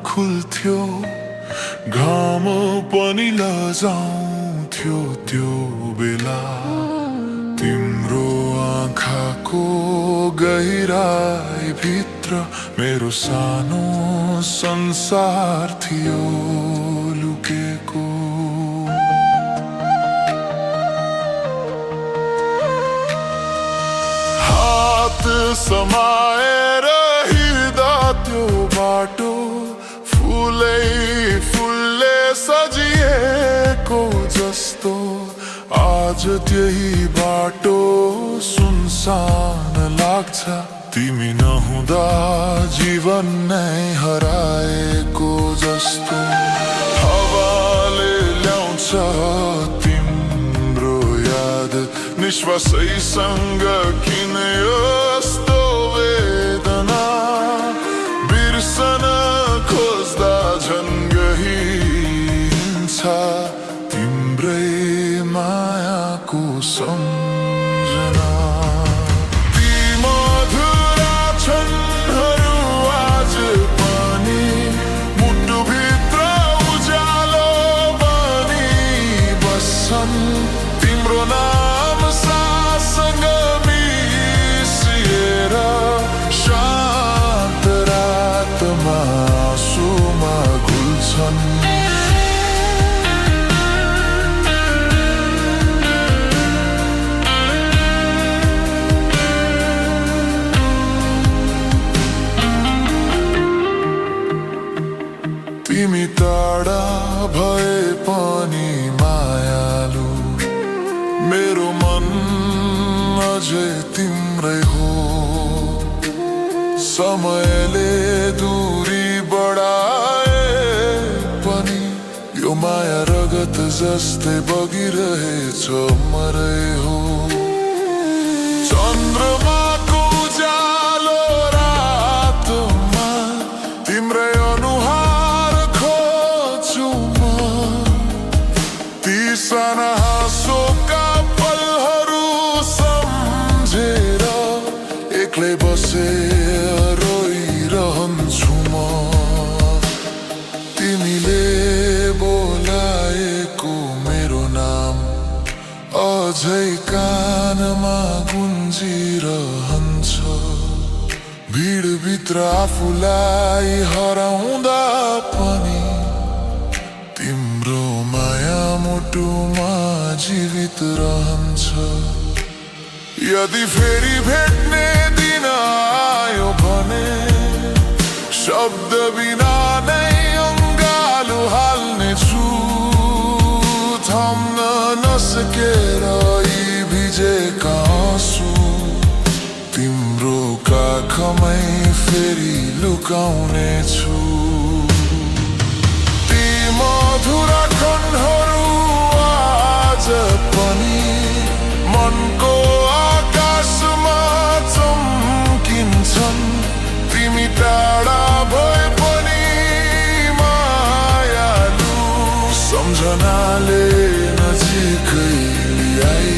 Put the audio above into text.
खुल्थ्यो, घाम पनि लजाउँथ्यो त्यो बेला। तिम्रो आँखाको गहिराई भित्र मेरो सानो संसार थियो लुकेको। हात समाएर हिँड्दा त्यो बाटो फुलै फुलले सजिएको जस्तो। आज त्यही बाटो सुनसान लाग्छ, तिमी नहुँदा जीवन नै हराएको जस्तो। हावाले ल्याउँछ तिम्रो याद, निश्वासैसँग किन यस्तो वेदना। बिर्सन खोज्दा झन् गहिन्छ तिम्रै मायाको सम्झना। ती मधुरा क्षणहरू आज पनि मुटुभित्र उज्यालो बनी बस्छन्। तिम्रो नाम साससँग मिसिएर शान्त रातमा आँसुमा घुल्छन्। तिमी टाढा भए पनि मायालु, मेरो मन अझै तिम्रै हो। समयले दूरी बढाए पनि यो माया रगत जस्तै बगिरहेछ मरै हो। चन्द्रमाको उज्यालो रातमा तिम्रै अनुहार खोज्छु म। ती साना हाँसोका पलहरू सम्झेर एक्लै बसेर रोइरहन्छु म। तिमीले बोलाएको मेरो नाम अझै कानमा गुन्जिरहन्छ। भिडभित्र आफूलाई हराउँदा पनि तिम्रो माया मुटुमा जीवित रहन्छ। यदि फेरि भेट्ने दिन आयो भने शब्द बिना नै अङ्गालो हाल्नेछु। थम्न नसकेर यी भिजेका आँसु तिम्रो काखमै फेरि लुकाउनेछु। ती मधुरा क्षणहरू आज पनि मनको आकाशमा चम्किन्छन्। तिमी टाढा भए पनि मायालु सम्झनाले नजिकै ल्याइ।